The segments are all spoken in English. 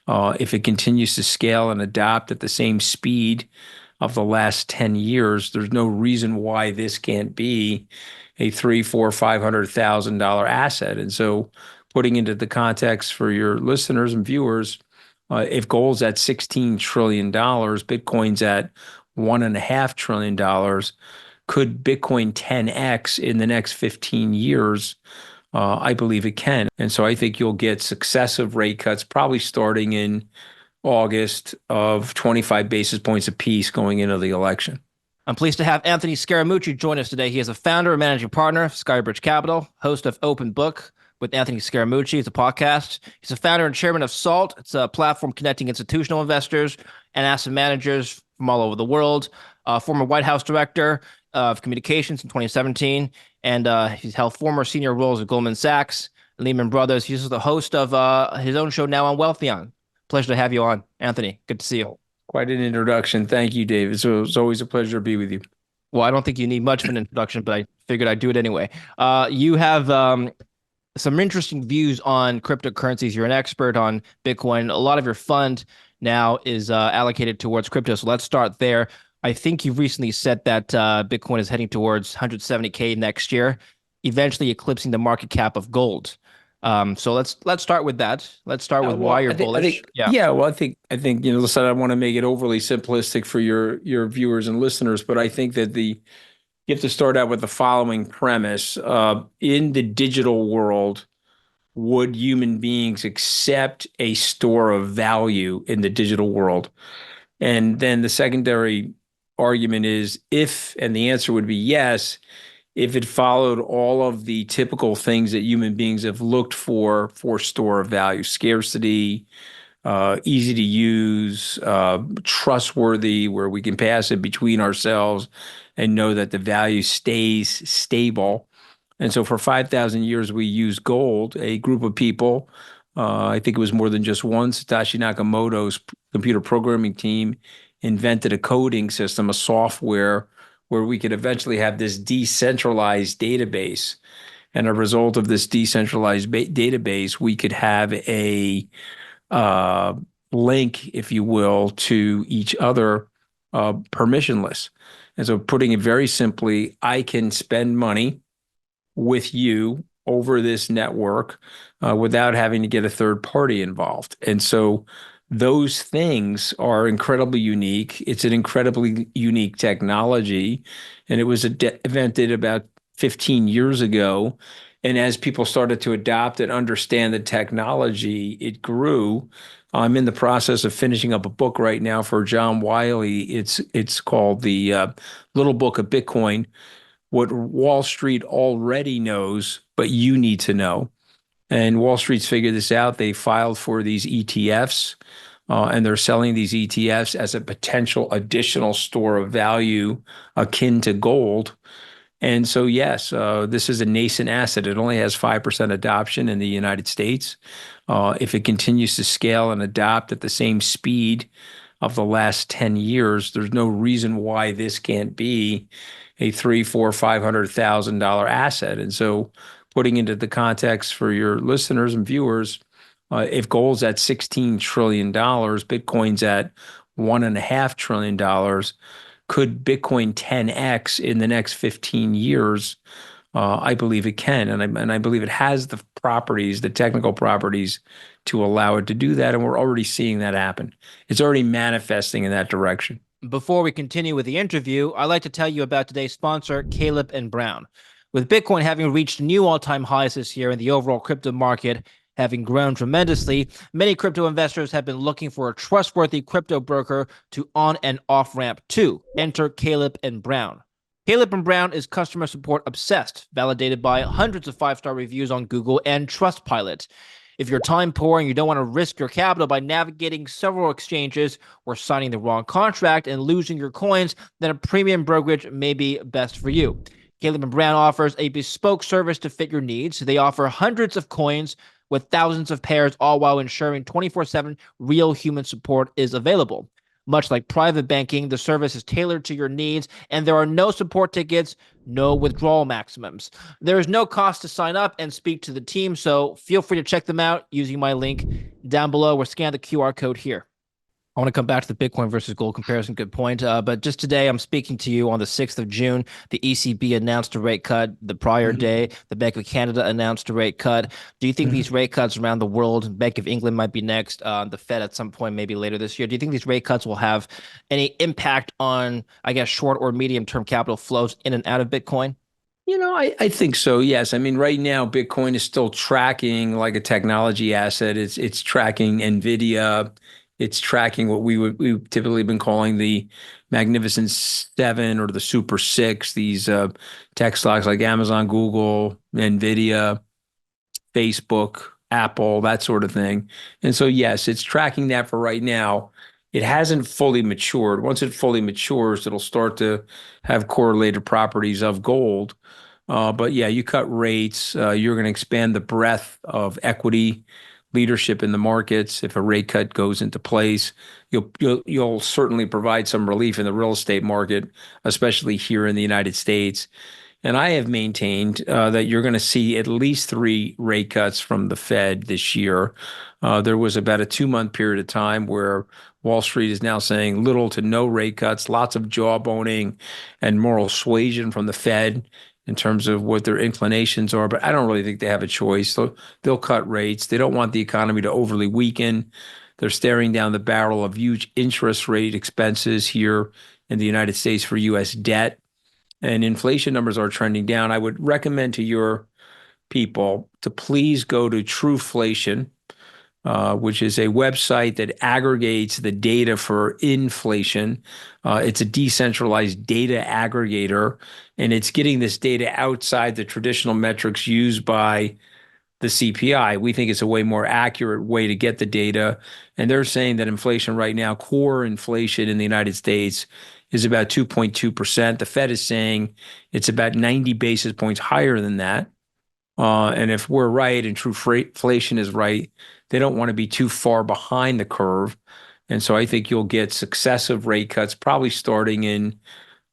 If it continues to scale and adapt at the same speed of the last 10 years, there's no reason why this can't be a three, four, $500,000 asset. And so putting into the context for your listeners and viewers, if gold's at $16 trillion, Bitcoin's at $1.5 trillion, could Bitcoin 10x in the next 15 years? I believe it can. And so I think you'll get successive rate cuts, probably starting in August, of 25 basis points apiece going into the election. I'm pleased to have Anthony Scaramucci join us today. He is a founder and managing partner of Skybridge Capital, host of Open Book with Anthony Scaramucci. It's a podcast. He's a founder and chairman of SALT. It's a platform connecting institutional investors and asset managers from all over the world. Former White House director of communications in 2017, and he's held former senior roles at Goldman Sachs, Lehman Brothers. He's the host of his own show now on Wealthion. Pleasure to have you on, Anthony. Good to see you. Quite an introduction. Thank you, David. So it's always a pleasure to be with you. Well, I don't think you need much of an introduction, but I figured I'd do it anyway. You have some interesting views on cryptocurrencies. You're an expert on Bitcoin. A lot of your fund now is allocated towards crypto. So let's start there. I think you've recently said that Bitcoin is heading towards 170K next year, eventually eclipsing the market cap of gold. So let's start with that. Let's start with why you're bullish. Well, I think listen, I don't want to make it overly simplistic for your viewers and listeners, but I think that you have to start out with the following premise. In the digital world, would human beings accept a store of value in the digital world? And then the secondary argument is if, and the answer would be yes, if it followed all of the typical things that human beings have looked for store of value: scarcity, easy to use, trustworthy, where we can pass it between ourselves and know that the value stays stable. And so for 5,000 years, we used gold. A group of people, I think it was more than just one, Satoshi Nakamoto's computer programming team, invented a coding system, a software, where we could eventually have this decentralized database. And a result of this decentralized database, we could have a link, if you will, to each other, permissionless. And so putting it very simply, I can spend money with you over this network without having to get a third party involved. And so those things are incredibly unique. It's an incredibly unique technology, and it was invented about 15 years ago. And as people started to adopt and understand the technology, it grew. I'm in the process of finishing up a book right now for John Wiley. It's called The Little Book of Bitcoin: What Wall Street Already Knows, But You Need to Know. And Wall Street's figured this out. They filed for these ETFs, and they're selling these ETFs as a potential additional store of value akin to gold. And so, yes, this is a nascent asset. It only has 5% adoption in the United States. If it continues to scale and adapt at the same speed of the last 10 years, there's no reason why this can't be a three, four, $500,000 asset. And so putting into the context for your listeners and viewers, if gold's at $16 trillion, Bitcoin's at $1.5 trillion, could Bitcoin 10x in the next 15 years? I believe it can, and I believe it has the properties, the technical properties, to allow it to do that, and we're already seeing that happen. It's already manifesting in that direction. Before we continue with the interview, I'd like to tell you about today's sponsor, Caleb & Brown. With Bitcoin having reached new all-time highs this year and the overall crypto market having grown tremendously, many crypto investors have been looking for a trustworthy crypto broker to on and off ramp to. Enter Caleb & Brown. Caleb & Brown is customer support obsessed, validated by hundreds of five-star reviews on Google and Trustpilot. If you're time poor and you don't want to risk your capital by navigating several exchanges or signing the wrong contract and losing your coins, then a premium brokerage may be best for you. Caleb & Brown offers a bespoke service to fit your needs. They offer hundreds of coins with thousands of pairs, all while ensuring 24/7 real human support is available. Much like private banking, the service is tailored to your needs, and there are no support tickets, no withdrawal maximums. There is no cost to sign up and speak to the team, so feel free to check them out using my link down below or scan the QR code here. I want to come back to the Bitcoin versus gold comparison. Good point. But just today, I'm speaking to you on the 6th of June. The ECB announced a rate cut. The prior day, the Bank of Canada announced a rate cut. Do you think these rate cuts around the world, Bank of England might be next, the Fed at some point, maybe later this year, do you think these rate cuts will have any impact on, I guess, short or medium term capital flows in and out of Bitcoin? I think so. Yes. I mean, right now, Bitcoin is still tracking like a technology asset. It's tracking NVIDIA. It's tracking what we've typically been calling the Magnificent Seven or the Super Six. These tech stocks like Amazon, Google, NVIDIA, Facebook, Apple, that sort of thing. And so, yes, it's tracking that for right now. It hasn't fully matured. Once it fully matures, it'll start to have correlated properties of gold. But yeah, you cut rates, you're going to expand the breadth of equity leadership in the markets. If a rate cut goes into place, you'll certainly provide some relief in the real estate market, especially here in the United States. And I have maintained that you're going to see at least three rate cuts from the Fed this year. There was about a 2-month period of time where Wall Street is now saying little to no rate cuts, lots of jawboning and moral suasion from the Fed in terms of what their inclinations are. But I don't really think they have a choice. So they'll cut rates. They don't want the economy to overly weaken. They're staring down the barrel of huge interest rate expenses here in the United States for U.S. debt. And inflation numbers are trending down. I would recommend to your people to please go to Trueflation, which is a website that aggregates the data for inflation. It's a decentralized data aggregator, and it's getting this data outside the traditional metrics used by the CPI. We think it's a way more accurate way to get the data. And they're saying that inflation right now, core inflation in the United States, is about 2.2%. The Fed is saying it's about 90 basis points higher than that. And if we're right and true inflation is right, they don't want to be too far behind the curve. And so I think you'll get successive rate cuts, probably starting in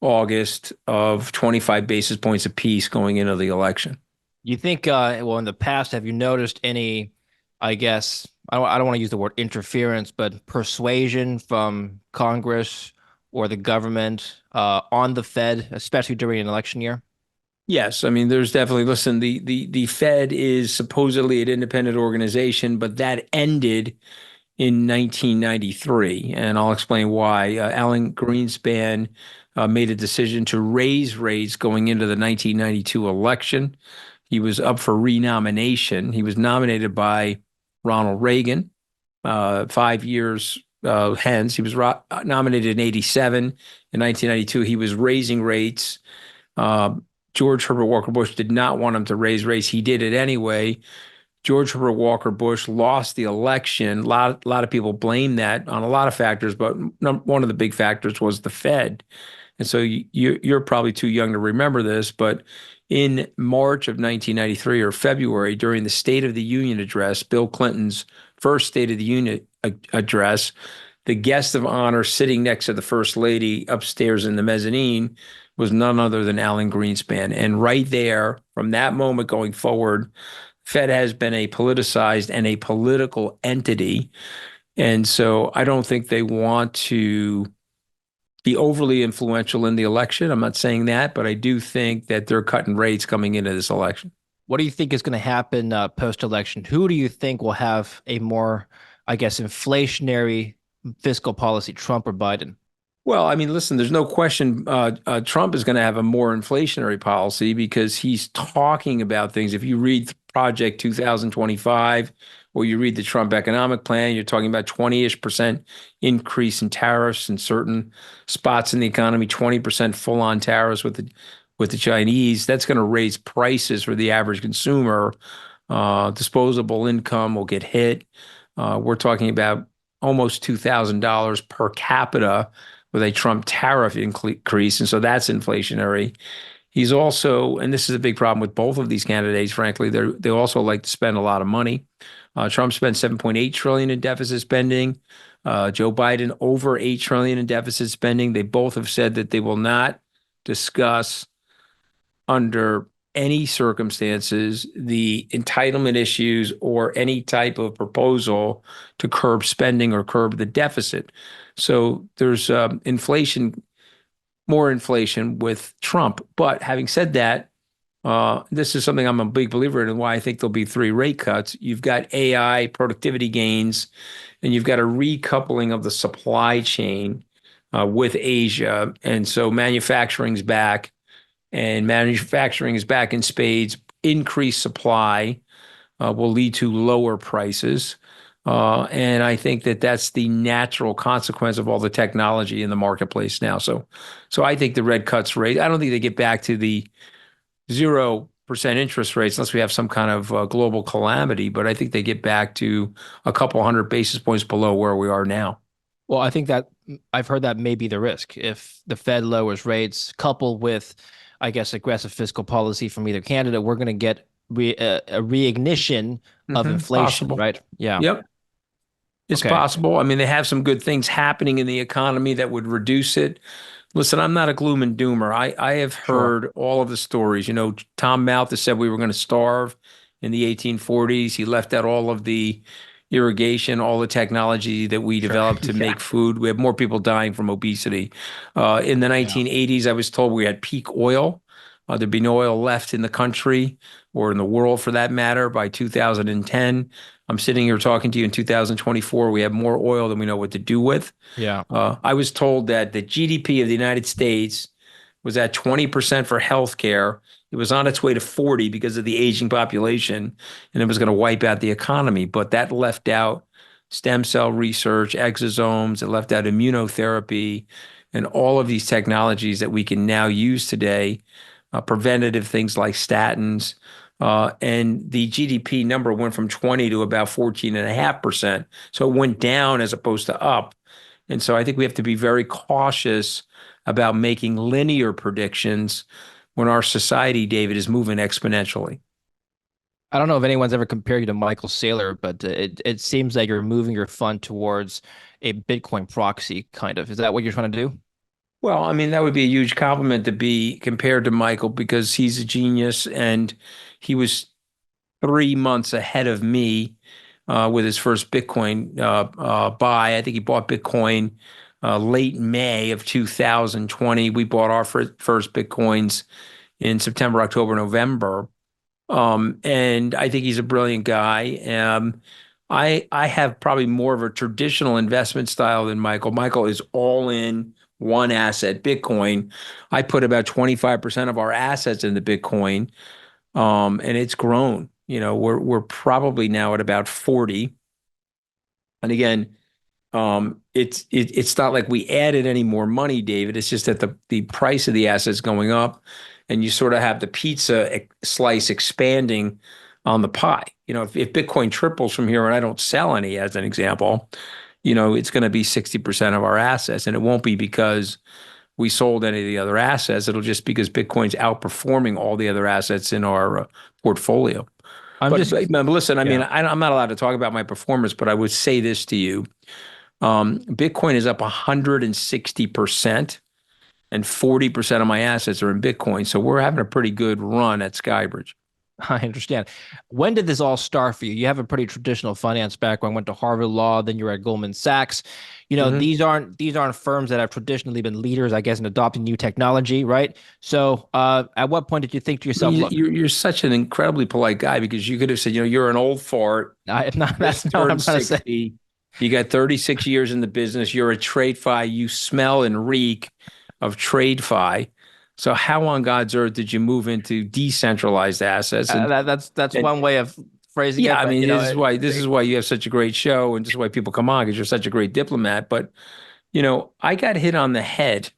August of 25 basis points apiece going into the election. You think, well, in the past, have you noticed any, I guess, I don't want to use the word interference, but persuasion from Congress or the government on the Fed, especially during an election year? Yes, I mean, there's definitely, listen, the Fed is supposedly an independent organization, but that ended in 1993, and I'll explain why. Alan Greenspan made a decision to raise rates going into the 1992 election. He was up for renomination. He was nominated by Ronald Reagan 5 years hence. He was nominated in 87. In 1992, he was raising rates. George Herbert Walker Bush did not want him to raise rates. He did it anyway. George Herbert Walker Bush lost the election. A lot of people blame that on a lot of factors, but one of the big factors was the Fed. And so you're probably too young to remember this, but in March of 1993 or February, during the State of the Union address, Bill Clinton's first State of the Union address, the guest of honor sitting next to the First Lady upstairs in the mezzanine was none other than Alan Greenspan. And right there, from that moment going forward, Fed has been a politicized and a political entity. And so I don't think they want to be overly influential in the election. I'm not saying that, but I do think that they're cutting rates coming into this election. What do you think is going to happen post-election? Who do you think will have a more, I guess, inflationary fiscal policy, Trump or Biden? Well, I mean, listen, there's no question Trump is going to have a more inflationary policy because he's talking about things. If you read Project 2025 or you read the Trump economic plan, you're talking about 20-ish% increase in tariffs in certain spots in the economy, 20% full-on tariffs with the Chinese. That's going to raise prices for the average consumer. Disposable income will get hit. We're talking about almost $2,000 per capita with a Trump tariff increase. And so that's inflationary. He's also, and this is a big problem with both of these candidates, frankly, they also like to spend a lot of money. Trump spent 7.8 trillion in deficit spending. Joe Biden over 8 trillion in deficit spending. They both have said that they will not discuss under any circumstances the entitlement issues or any type of proposal to curb spending or curb the deficit. So there's inflation, more inflation with Trump. But having said that, this is something I'm a big believer in and why I think there'll be three rate cuts. You've got AI productivity gains, and you've got a recoupling of the supply chain with Asia. And so manufacturing's back, and manufacturing is back in spades. Increased supply will lead to lower prices. And I think that that's the natural consequence of all the technology in the marketplace now. So I think the Red cuts rate, I don't think they get back to the 0% interest rates unless we have some kind of global calamity. But I think they get back to a couple hundred basis points below where we are now. Well, I think that I've heard that may be the risk if the Fed lowers rates, coupled with, I guess, aggressive fiscal policy from either candidate. We're going to get a reignition of inflation, Possible. right? Yeah. Yep. It's Okay. possible. I mean, they have some good things happening in the economy that would reduce it. Listen, I'm not a gloom and doomer. I have Sure. heard all of the stories. You know, Tom Malthus said we were going to starve in the 1840s. He left out all of the irrigation, all the technology that we Sure. developed to Yeah. make food. We have more people dying from obesity. In the Yeah. 1980s, I was told we had peak oil. There'd be no oil left in the country or in the world for that matter by 2010. I'm sitting here talking to you in 2024. We have more oil than we know what to do with. Yeah. I was told that the GDP of the United States was at 20% for healthcare. It was on its way to 40 because of the aging population, and it was going to wipe out the economy. But that left out stem cell research, exosomes, it left out immunotherapy, and all of these technologies that we can now use today, preventative things like statins. And the GDP number went from 20 to about 14.5%. So it went down as opposed to up. And so I think we have to be very cautious about making linear predictions when our society, David, is moving exponentially. I don't know if anyone's ever compared you to Michael Saylor, but it seems like you're moving your fund towards a Bitcoin proxy, kind of. Is that what you're trying to do? Well, I mean, that would be a huge compliment to be compared to Michael because he's a genius and he was 3 months ahead of me with his first Bitcoin buy. I think he bought Bitcoin late May of 2020. We bought our first Bitcoins in September, October, November. And I think he's a brilliant guy. I have probably more of a traditional investment style than Michael. Michael is all in one asset, Bitcoin. I put about 25% of our assets into Bitcoin, and it's grown. You know, we're probably now at about 40. And again, it's not like we added any more money, David. It's just that the price of the asset's going up, and you sort of have the pizza slice expanding on the pie. You know, if Bitcoin triples from here and I don't sell any, as an example, you know, it's going to be 60% of our assets, and it won't be because we sold any of the other assets. It'll just because Bitcoin's outperforming all the other assets in our portfolio. I'm But just, listen, I mean, yeah. I'm not allowed to talk about my performance, but I would say this to you. Bitcoin is up 160%, and 40% of my assets are in Bitcoin. So we're having a pretty good run at Skybridge. I understand. When did this all start for you? You have a pretty traditional finance background, went to Harvard Law, then you're at Goldman Sachs. You know, Mhm. these aren't firms that have traditionally been leaders, I guess, in adopting new technology, right? So, at what point did you think to yourself, look, You're such an incredibly polite guy because you could have said, you know, you're an old fart, I'm not, that's just not what I'm turned trying to say. 60. You got 36 years in the business. You're a trade fi. You smell and reek of trade fi. So how on God's earth did you move into decentralized assets? That's And one way of phrasing yeah, it, I but mean, you know, this is why you have such a great show, and this is why people come on because you're such a great diplomat. But you know, I got hit on the head,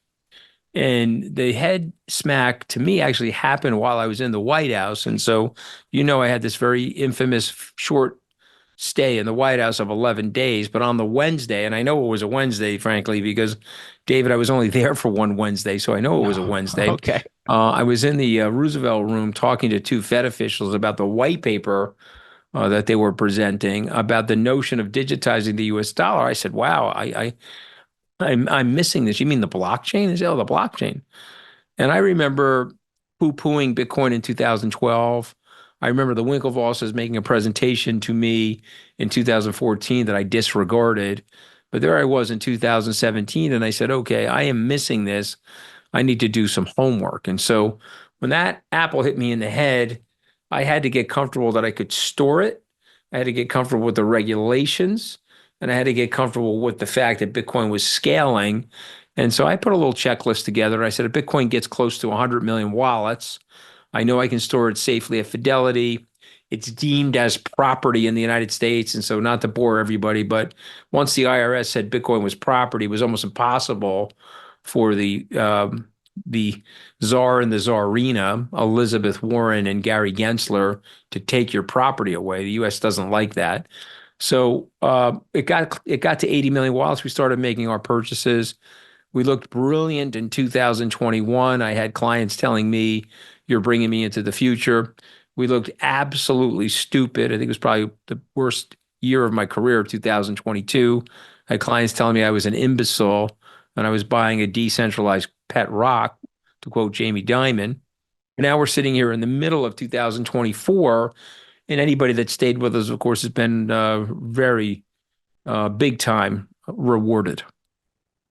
and the head smack to me actually happened while I was in the White House, and so you know, I had this very infamous short stay in the White House of 11 days. But on the Wednesday, and I know it was a Wednesday, frankly, because David, I was only there for one Wednesday, so I know it was a Wednesday. okay. I was in the Roosevelt room talking to two Fed officials about the white paper that they were presenting about the notion of digitizing the U.S. dollar. I said, "Wow, I'm missing this. You mean the blockchain?" They said, "Oh, the blockchain." And I remember poo-pooing Bitcoin in 2012. I remember the Winklevosses making a presentation to me in 2014 that I disregarded. But there I was in 2017, and I said, okay, I am missing this. I need to do some homework. And so when that apple hit me in the head, I had to get comfortable that I could store it. I had to get comfortable with the regulations, and I had to get comfortable with the fact that Bitcoin was scaling. And so I put a little checklist together. I said, if Bitcoin gets close to 100 million wallets, I know I can store it safely at Fidelity. It's deemed as property in the United States. And so, not to bore everybody, but once the IRS said Bitcoin was property, it was almost impossible for the czar and the czarina, Elizabeth Warren and Gary Gensler, to take your property away. The U.S. doesn't like that. So it got to 80 million wallets. We started making our purchases. We looked brilliant in 2021. I had clients telling me, "You're bringing me into the future." We looked absolutely stupid. I think it was probably the worst year of my career, 2022. I had clients telling me I was an imbecile and I was buying a decentralized pet rock, to quote Jamie Dimon. Now we're sitting here in the middle of 2024, and anybody that stayed with us, of course, has been very big time rewarded.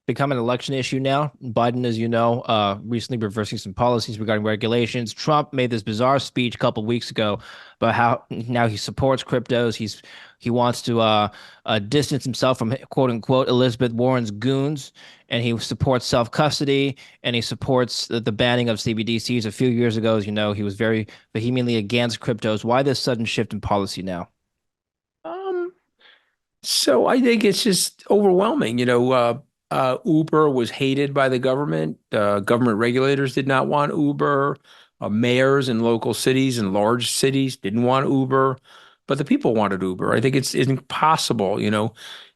Become an election issue now. Biden, as you know, recently reversing some policies regarding regulations. Trump made this bizarre speech a couple of weeks ago about how now he supports cryptos. He wants to distance himself from quote unquote Elizabeth Warren's goons, and he supports self custody, and he supports the banning of CBDCs. A few years ago, as you know, he was very vehemently against cryptos. Why this sudden shift in policy now? Um, So I think it's just overwhelming. Uber was hated by the government. Government regulators did not want Uber. Mayors in local cities and large cities didn't want Uber, but the people wanted Uber. I think it's impossible.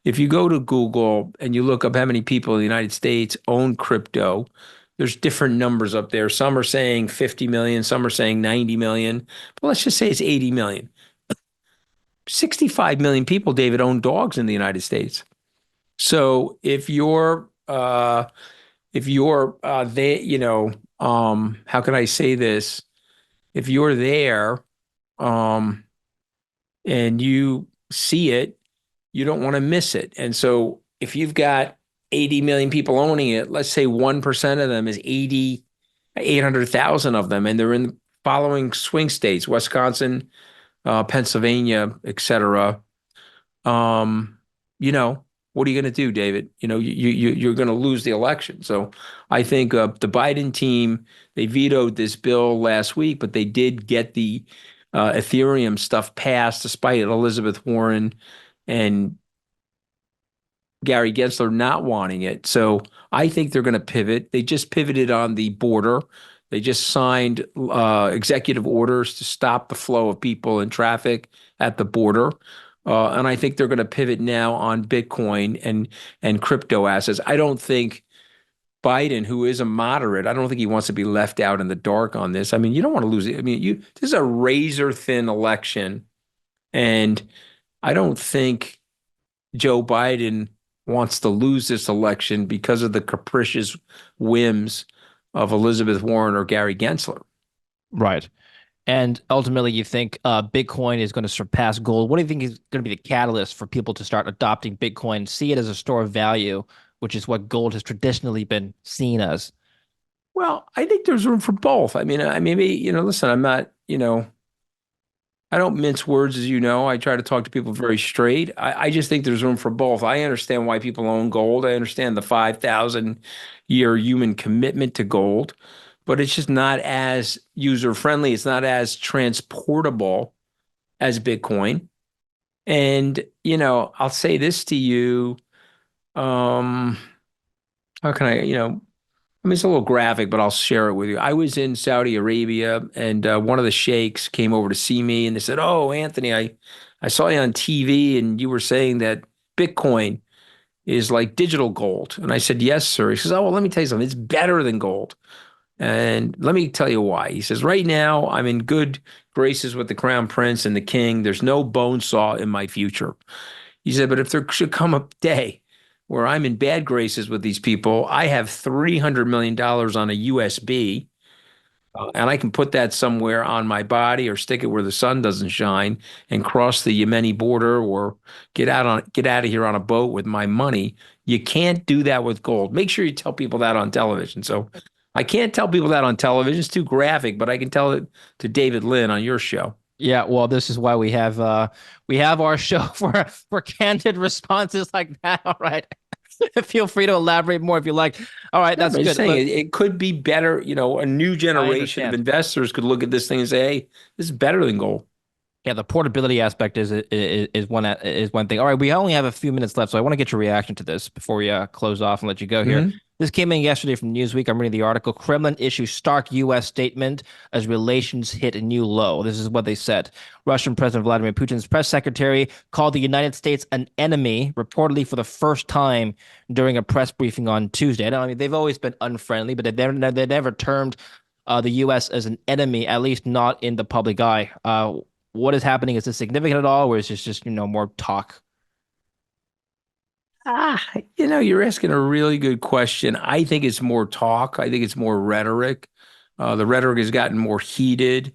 If you go to Google and you look up how many people in the United States own crypto, there's different numbers up there. Some are saying 50 million, some are saying 90 million, but let's just say it's 80 million. 65 million people, David, own dogs in the United States. So if you're there, how can I say this? If you're there, um, and you see it, you don't want to miss it. And so if you've got 80 million people owning it, let's say 1% of them is 800,000 of them, and they're in the following swing states: Wisconsin, Pennsylvania, et cetera. Um, what are you going to do, David? You're going to lose the election. So I think the Biden team, they vetoed this bill last week, but they did get the Ethereum stuff passed despite Elizabeth Warren and Gary Gensler not wanting it. So I think they're going to pivot. They just pivoted on the border. They just signed executive orders to stop the flow of people and traffic at the border. And I think they're going to pivot now on Bitcoin and crypto assets. I don't think Biden, who is a moderate, I don't think he wants to be left out in the dark on this. I mean, you don't want to lose it. I mean, this is a razor thin election, and I don't think Joe Biden wants to lose this election because of the capricious whims of Elizabeth Warren or Gary Gensler. Right. And ultimately, you think Bitcoin is going to surpass gold. What do you think is going to be the catalyst for people to start adopting Bitcoin, see it as a store of value, which is what gold has traditionally been seen as? Well, I think there's room for both. I mean, maybe, listen, I'm not, I don't mince words, as you know. I try to talk to people very straight. I just think there's room for both. I understand why people own gold. I understand the 5,000-year human commitment to gold, but it's just not as user friendly. It's not as transportable as Bitcoin. And, I'll say this to you. Um, how can I mean, it's a little graphic, but I'll share it with you. I was in Saudi Arabia, and one of the sheikhs came over to see me, and they said, "Oh, Anthony, I saw you on TV, and you were saying that Bitcoin is like digital gold." And I said, "Yes, sir." He says, "Oh, well, let me tell you something. It's better than gold." And let me tell you why. He says, right now, I'm in good graces with the crown prince and the king. There's no bone saw in my future. He said, but if there should come a day where I'm in bad graces with these people, I have $300 million on a USB, and I can put that somewhere on my body or stick it where the sun doesn't shine and cross the Yemeni border or get out of here on a boat with my money. You can't do that with gold. Make sure you tell people that on television. So I can't tell people that on television. It's too graphic, but I can tell it to David Lynn on your show. Yeah, well, this is why we have our show for candid responses like that. All right. Feel free to elaborate more if you like. All right, No, that's but I'm just good. saying Look, it could be better. A new I generation of understand. investors could look at this thing and say, hey, this is better than gold. Yeah, the portability aspect is one thing. All right, we only have a few minutes left, so I want to get your reaction to this before we close off and let you go here. Hmm. This came in yesterday from Newsweek. I'm reading the article. Kremlin issues stark U.S. statement as relations hit a new low. This is what they said. Russian President Vladimir Putin's press secretary called the United States an enemy, reportedly for the first time during a press briefing on Tuesday. I mean, they've always been unfriendly, but they never termed the U.S. as an enemy, at least not in the public eye. What is happening? Is this significant at all, or is this just more talk? You're asking a really good question. I think it's more talk. I think it's more rhetoric. The rhetoric has gotten more heated.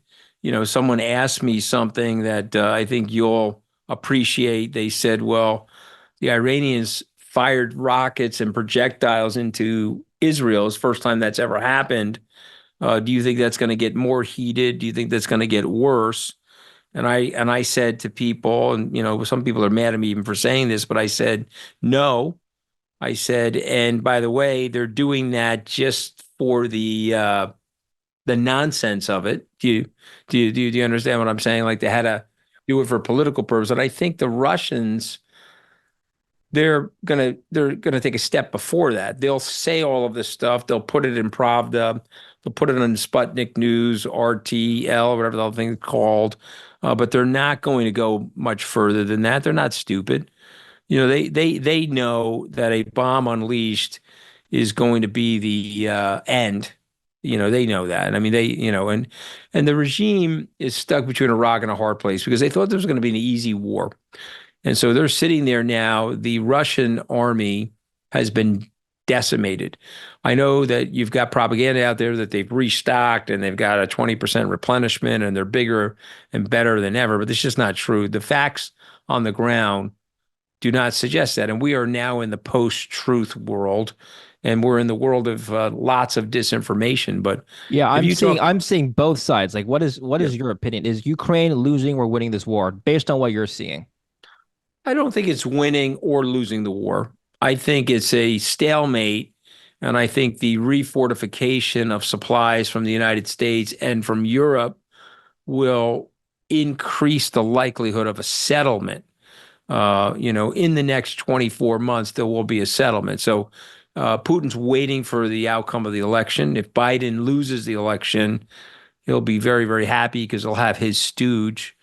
Someone asked me something that I think you'll appreciate. They said, well, the Iranians fired rockets and projectiles into Israel. It's the first time that's ever happened. Do you think that's going to get more heated? Do you think that's going to get worse? And I said to people, and some people are mad at me even for saying this, but I said, no. I said, and by the way, they're doing that just for the nonsense of it. Do you understand what I'm saying? Like they had to do it for political purpose. And I think the Russians, they're gonna take a step before that. They'll say all of this stuff. They'll put it in Pravda. They'll put it on Sputnik News, RTL, whatever the whole thing is called. But they're not going to go much further than that. They're not stupid. They know that a bomb unleashed is going to be the end. They know that. I mean, and the regime is stuck between a rock and a hard place because they thought there was going to be an easy war. And so they're sitting there now. The Russian army has been decimated. I know that you've got propaganda out there that they've restocked and they've got a 20% replenishment and they're bigger and better than ever, but it's just not true. The facts on the ground do not suggest that. And we are now in the post-truth world, and we're in the world of lots of disinformation. But Yeah, if I'm you seeing talk, I'm seeing both sides. Like, what yeah, is your opinion? Is Ukraine losing or winning this war based on what you're seeing? I don't think it's winning or losing the war. I think it's a stalemate. And I think the refortification of supplies from the United States and from Europe will increase the likelihood of a settlement. In the next 24 months, there will be a settlement. So Putin's waiting for the outcome of the election. If Biden loses the election, he'll be very, very happy because he'll have his stooge,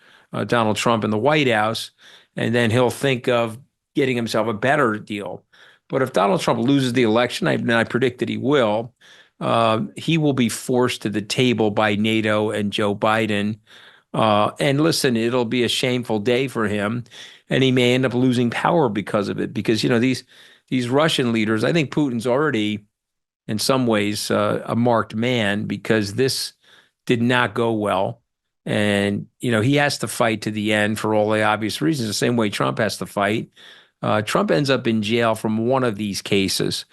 Donald Trump, in the White House, and then he'll think of getting himself a better deal. But if Donald Trump loses the election, and I predict that he will be forced to the table by NATO and Joe Biden. And listen, it'll be a shameful day for him, and he may end up losing power because of it. Because these Russian leaders, I think Putin's already in some ways a marked man because this did not go well. And, he has to fight to the end for all the obvious reasons, the same way Trump has to fight. Trump ends up in jail from one of these cases.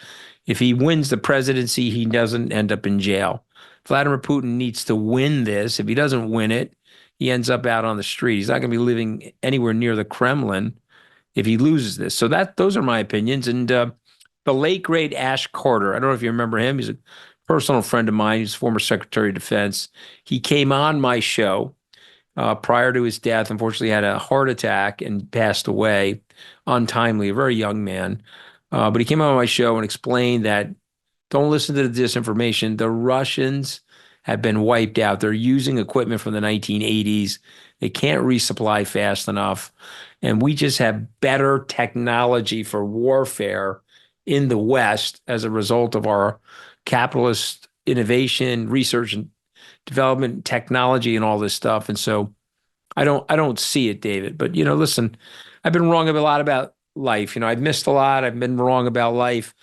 If he wins the presidency, he doesn't end up in jail. Vladimir Putin needs to win this. If he doesn't win it, he ends up out on the street. He's not going to be living anywhere near the Kremlin if he loses this. So those are my opinions. And the late great Ash Carter, I don't know if you remember him. He's a personal friend of mine. He's former Secretary of Defense. He came on my show prior to his death. Unfortunately, he had a heart attack and passed away untimely. A very young man, but he came on my show and explained that don't listen to the disinformation. The Russians have been wiped out. They're using equipment from the 1980s. They can't resupply fast enough. And we just have better technology for warfare in the West as a result of our capitalist innovation, research and development, technology, and all this stuff. And so I don't see it, David. But listen, I've been wrong a lot about life. I've missed a lot. I've been wrong about life,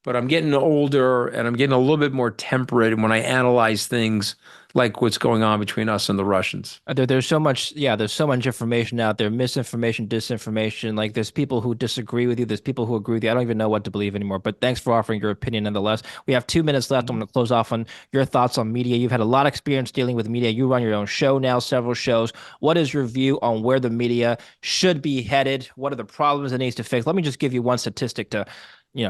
but I'm getting older and I'm getting a little bit more temperate when I analyze things like what's going on between us and the Russians. There's so much, yeah, there's so much information out there, misinformation, disinformation. Like there's people who disagree with you, there's people who agree with you. I don't even know what to believe anymore. But thanks for offering your opinion nonetheless. We have 2 minutes left. I'm going to close off on your thoughts on media. You've had a lot of experience dealing with media. You run your own show now, several shows. What is your view on where the media should be headed? What are the problems it needs to fix? Let me just give you one statistic to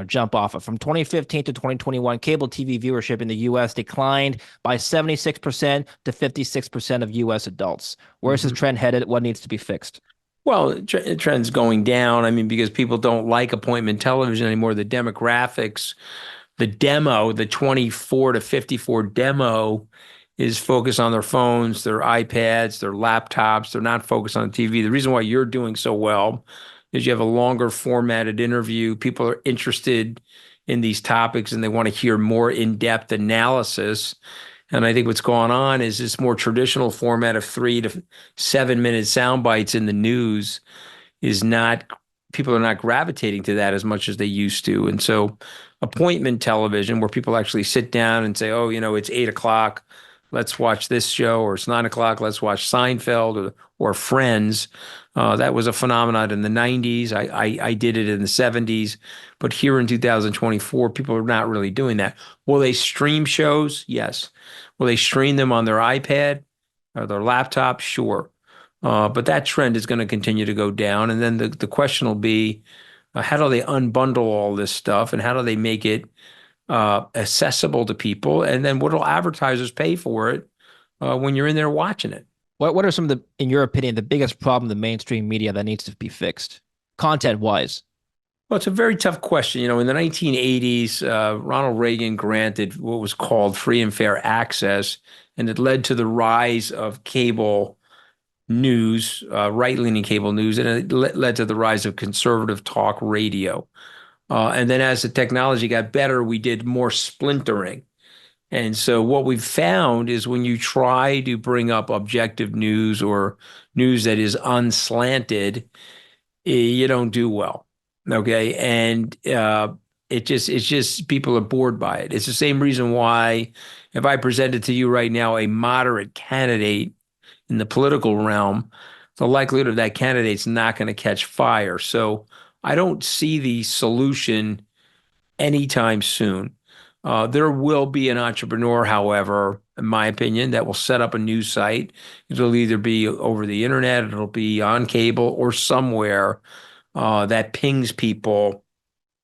jump off of. From 2015 to 2021, cable TV viewership in the U.S. declined by 76% to 56% of U.S. adults. Where's this trend headed? What needs to be fixed? Well, trend's going down. I mean, because people don't like appointment television anymore. The demographics, the 24 to 54 demo is focused on their phones, their iPads, their laptops. They're not focused on TV. The reason why you're doing so well is you have a longer formatted interview. People are interested in these topics and they want to hear more in-depth analysis. And I think what's going on is this more traditional format of 3 to 7 minute sound bites in the news is not, people are not gravitating to that as much as they used to. And so appointment television, where people actually sit down and say, oh, it's 8 o'clock, let's watch this show, or it's 9 o'clock, let's watch Seinfeld or Friends. That was a phenomenon in the 90s. I did it in the 70s. But here in 2024, people are not really doing that. Will they stream shows? Yes. Will they stream them on their iPad or their laptop? Sure. But that trend is going to continue to go down. And then the question will be, how do they unbundle all this stuff and how do they make it accessible to people? And then what will advertisers pay for it when you're in there watching it? What are some of the, in your opinion, the biggest problem in the mainstream media that needs to be fixed, content-wise? Well, it's a very tough question. In the 1980s, Ronald Reagan granted what was called free and fair access, and it led to the rise of cable news, right-leaning cable news, and it led to the rise of conservative talk radio. And then as the technology got better, we did more splintering. And so what we've found is when you try to bring up objective news or news that is unslanted, you don't do well. Okay. And it's just people are bored by it. It's the same reason why if I presented to you right now a moderate candidate in the political realm, the likelihood of that candidate's not going to catch fire. So I don't see the solution anytime soon. There will be an entrepreneur, however, in my opinion, that will set up a news site. It'll either be over the internet, it'll be on cable or somewhere that pings people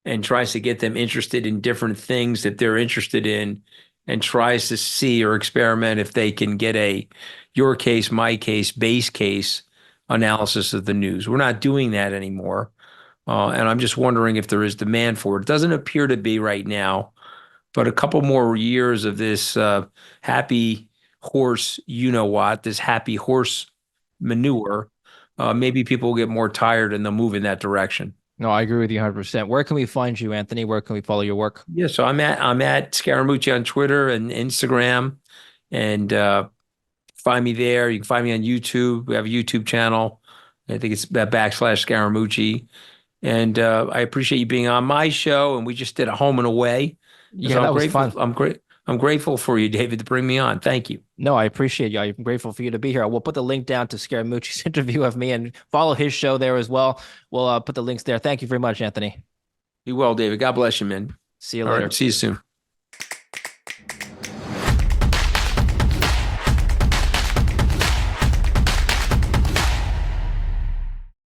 and tries to get them interested in different things that they're interested in and tries to see or experiment if they can get a your case, my case, base case analysis of the news. We're not doing that anymore. And I'm just wondering if there is demand for it. It doesn't appear to be right now. But a couple more years of this happy horse, this happy horse manure, maybe people will get more tired and they'll move in that direction. No, I agree with you 100%. Where can we find you, Anthony? Where can we follow your work? Yeah, so I'm at Scaramucci on Twitter and Instagram, and find me there. You can find me on YouTube. We have a YouTube channel. I think it's /Scaramucci. And I appreciate you being on my show. And we just did a home and away. Yeah, So that I'm was grateful. fun. I'm grateful for you, David, to bring me on. Thank you. No, I appreciate you. I'm grateful for you to be here. We'll put the link down to Scaramucci's interview of me and follow his show there as well. We'll put the links there. Thank you very much, Anthony. Be well, David. God bless you, man. See you All later. right. See you soon.